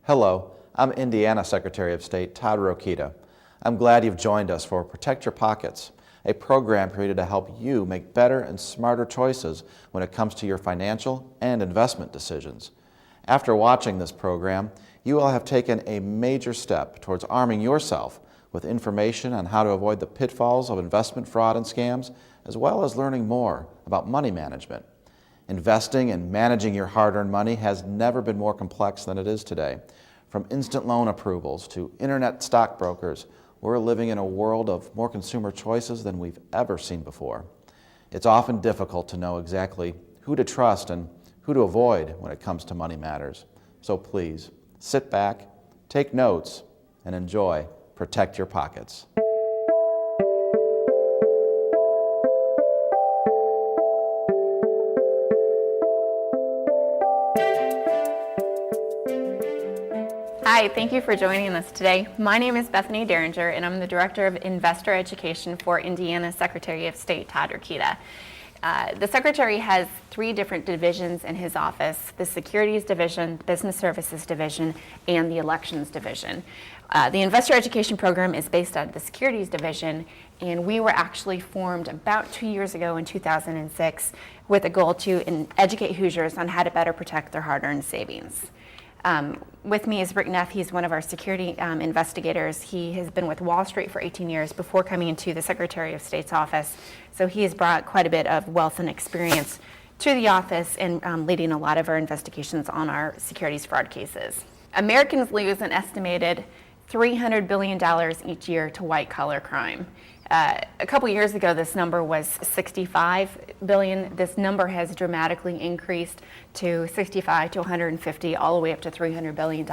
Hello, I'm Indiana Secretary of State Todd Rokita. I'm glad you've joined us for Protect Your Pockets, a program created to help you make better and smarter choices when it comes to your financial and investment decisions. After watching this program, you will have taken a major step towards arming yourself with information on how to avoid the pitfalls of investment fraud and scams, as well as learning more about money management. Investing and managing your hard-earned money has never been more complex than it is today. From instant loan approvals to internet stockbrokers, we're living in a world of more consumer choices than we've ever seen before. It's often difficult to know exactly who to trust and who to avoid when it comes to money matters. So please, sit back, take notes, and enjoy Protect Your Pockets. Hi, thank you for joining us today. My name is Bethany Derringer, and I'm the Director of Investor Education for Indiana Secretary of State Todd Rokita. The Secretary has 3 different divisions in his office: the Securities Division, Business Services Division, and the Elections Division. The Investor Education program is based out of the Securities Division, and we were actually formed about 2 years ago in 2006 with a goal to educate Hoosiers on how to better protect their hard-earned savings. With me is Rick Neff. He's one of our security investigators. He has been with Wall Street for 18 years before coming into the Secretary of State's office. So he has brought quite a bit of wealth and experience to the office and leading a lot of our investigations on our securities fraud cases. Americans lose an estimated $300 billion each year to white-collar crime. A couple years ago, this number was $65 billion. This number has dramatically increased to 65 to 150, all the way up to $300 billion.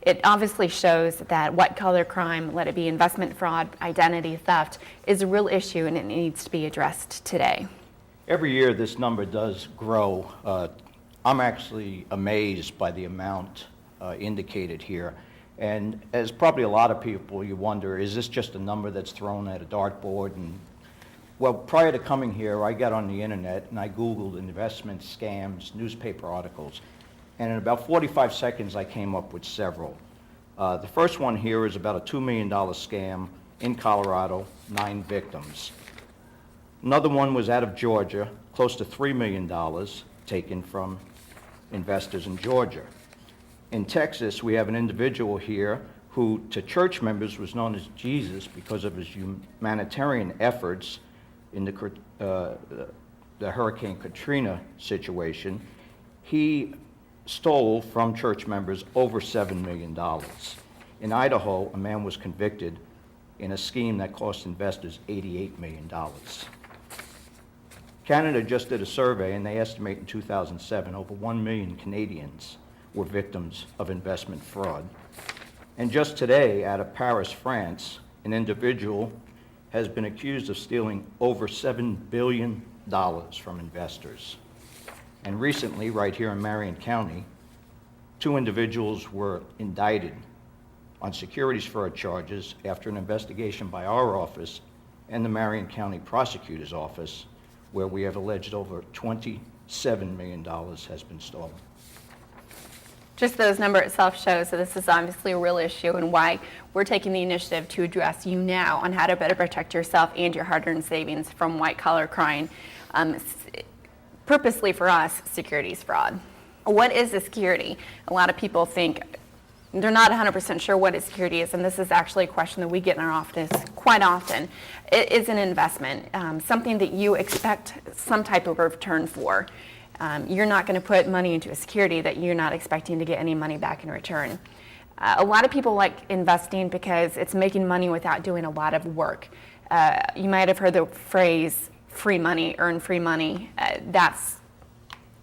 It obviously shows that white-collar crime, let it be investment fraud, identity theft, is a real issue, and it needs to be addressed today. Every year, this number does grow. I'm actually amazed by the amount indicated here. And as probably a lot of people, you wonder, is this just a number that's thrown at a dartboard? And well, prior to coming here, I got on the internet and I Googled investment scams, newspaper articles, and in about 45 seconds, I came up with several. The first one here is about a $2 million scam in Colorado, 9 victims. Another one was out of Georgia, close to $3 million taken from investors in Georgia. In Texas, we have an individual here who, to church members, was known as Jesus because of his humanitarian efforts in the Hurricane Katrina situation. He stole from church members over $7 million. In Idaho, a man was convicted in a scheme that cost investors $88 million. Canada just did a survey, and they estimate in 2007 over 1 million Canadians were victims of investment fraud. And just today, out of Paris, France, an individual has been accused of stealing over $7 billion from investors. And recently, right here in Marion County, 2 individuals were indicted on securities fraud charges after an investigation by our office and the Marion County Prosecutor's Office, where we have alleged over $27 million has been stolen. Just those number itself shows that this is obviously a real issue, and why we're taking the initiative to address you now on how to better protect yourself and your hard-earned savings from white-collar crime. Purposely for us, securities fraud. What is a security? A lot of people think they're not 100% sure what a security is, and this is actually a question that we get in our office quite often. It is an investment, something that you expect some type of return for. You're not going to put money into a security that you're not expecting to get any money back in return. A lot of people like investing because it's making money without doing a lot of work. You might have heard the phrase free money, earn free money. That's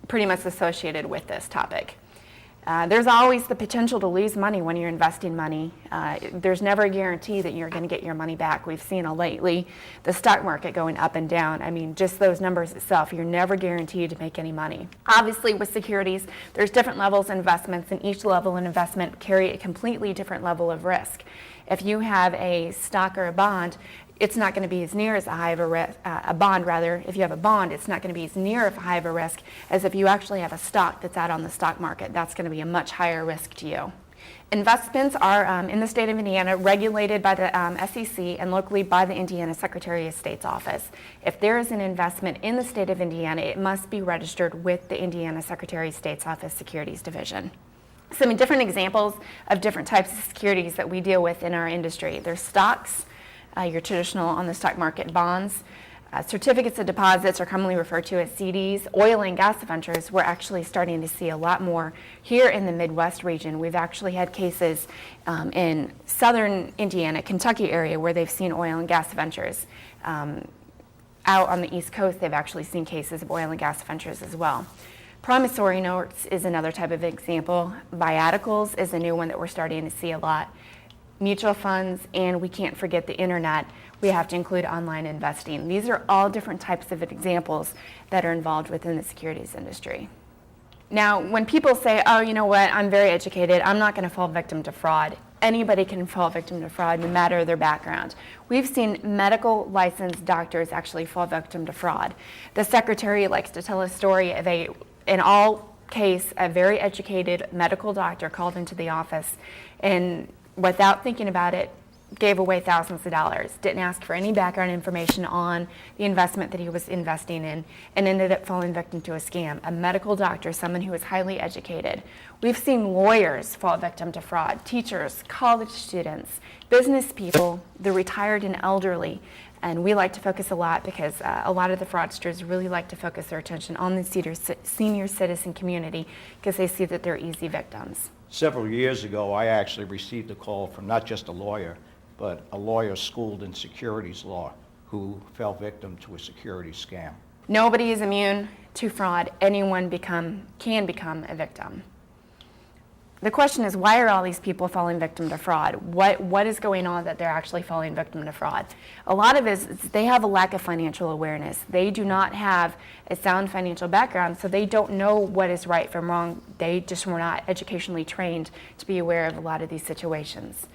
pretty much associated with this topic. There's always the potential to lose money when you're investing money. There's never a guarantee that you're going to get your money back. We've seen lately the stock market going up and down. I mean, just those numbers itself, you're never guaranteed to make any money. Obviously, with securities, there's different levels of investments, and each level of investment carry a completely different level of risk. If you have a stock or a bond, it's not going to be as near as high of a bond rather. If you have a bond, it's not going to be as near of high of a risk as if you actually have a stock that's out on the stock market. That's going to be a much higher risk to you. Investments are, in the state of Indiana, regulated by the SEC and locally by the Indiana Secretary of State's office. If there is an investment in the state of Indiana, it must be registered with the Indiana Secretary of State's office Securities Division. Some different examples of different types of securities that we deal with in our industry. There's stocks, your traditional on the stock market bonds. Certificates of deposits are commonly referred to as CDs. Oil and gas ventures, we're actually starting to see a lot more here in the Midwest region. We've actually had cases in southern Indiana, Kentucky area where they've seen oil and gas ventures. Out on the East Coast, they've actually seen cases of oil and gas ventures as well. Promissory notes is another type of example. Viaticals is a new one that we're starting to see a lot. Mutual funds, and we can't forget the internet. We have to include online investing. These are all different types of examples that are involved within the securities industry. Now, when people say, oh, you know what, I'm very educated, I'm not going to fall victim to fraud. Anybody can fall victim to fraud, no matter their background. We've seen medical licensed doctors actually fall victim to fraud. The secretary likes to tell a story of in all case, a very educated medical doctor called into the office and without thinking about it, gave away thousands of dollars, didn't ask for any background information on the investment that he was investing in, and ended up falling victim to a scam. A medical doctor, someone who is highly educated. We've seen lawyers fall victim to fraud, teachers, college students, business people, the retired and elderly. And we like to focus a lot because a lot of the fraudsters really like to focus their attention on the senior citizen community because they see that they're easy victims. Several years ago, I actually received a call from not just a lawyer, but a lawyer schooled in securities law who fell victim to a securities scam. Nobody is immune to fraud. Anyone can become a victim. The question is, why are all these people falling victim to fraud? What is going on that they're actually falling victim to fraud? A lot of it is they have a lack of financial awareness. They do not have a sound financial background, so they don't know what is right from wrong. They just were not educationally trained to be aware of a lot of these situations.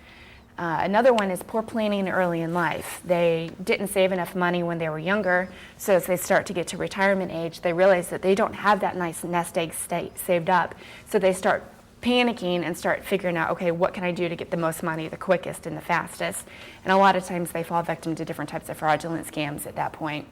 Another one is poor planning early in life. They didn't save enough money when they were younger, so as they start to get to retirement age, they realize that they don't have that nice nest egg saved up, so they start panicking and start figuring out, okay, what can I do to get the most money the quickest and the fastest? And a lot of times they fall victim to different types of fraudulent scams at that point.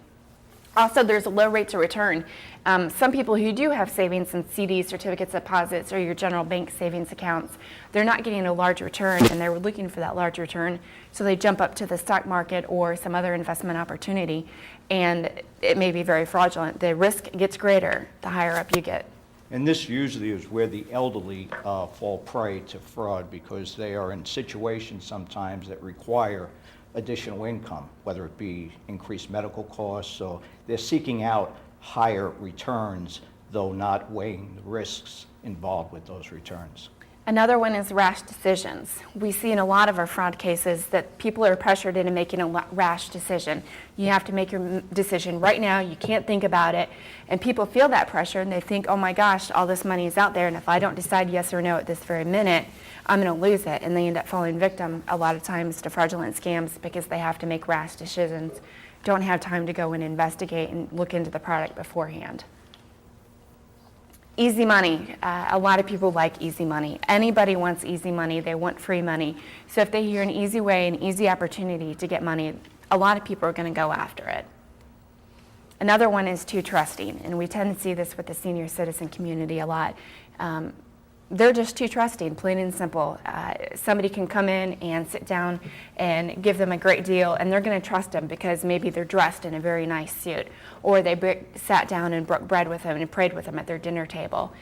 Also, there's a low rate of return. Some people who do have savings in CDs, certificates of deposits, or your general bank savings accounts, they're not getting a large return, and they're looking for that large return, so they jump up to the stock market or some other investment opportunity, and it may be very fraudulent. The risk gets greater the higher up you get. And this usually is where the elderly fall prey to fraud because they are in situations sometimes that require additional income, whether it be increased medical costs, so they're seeking out higher returns, though not weighing the risks involved with those returns. Another one is rash decisions. We see in a lot of our fraud cases that people are pressured into making a rash decision. You have to make your decision right now, you can't think about it, and people feel that pressure and they think, oh my gosh, all this money is out there, and if I don't decide yes or no at this very minute, I'm going to lose it, and they end up falling victim a lot of times to fraudulent scams because they have to make rash decisions, don't have time to go and investigate and look into the product beforehand. Easy money. A lot of people like easy money. Anybody wants easy money. They want free money. So if they hear an easy way, an easy opportunity to get money, a lot of people are going to go after it. Another one is too trusting, and we tend to see this with the senior citizen community a lot. They're just too trusting, plain and simple. Somebody can come in and sit down and give them a great deal, and they're going to trust them because maybe they're dressed in a very nice suit, or they sat down and broke bread with them and prayed with them at their dinner table.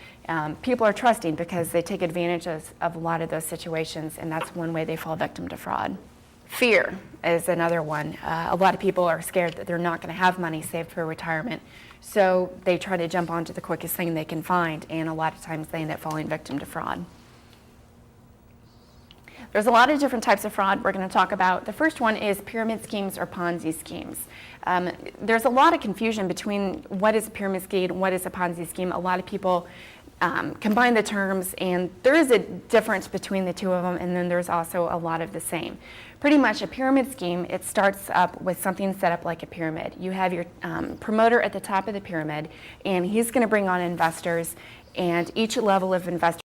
People are trusting because they take advantage of a lot of those situations, and that's one way they fall victim to fraud. Fear is another one. A lot of people are scared that they're not going to have money saved for retirement. So they try to jump onto the quickest thing they can find, and a lot of times they end up falling victim to fraud. There's a lot of different types of fraud we're going to talk about. The first one is pyramid schemes or Ponzi schemes. There's a lot of confusion between what is a pyramid scheme and what is a Ponzi scheme. A lot of people combine the terms, and there is a difference between the two of them, and then there's also a lot of the same. Pretty much a pyramid scheme, it starts up with something set up like a pyramid. You have your promoter at the top of the pyramid, and he's going to bring on investors, and each level of investor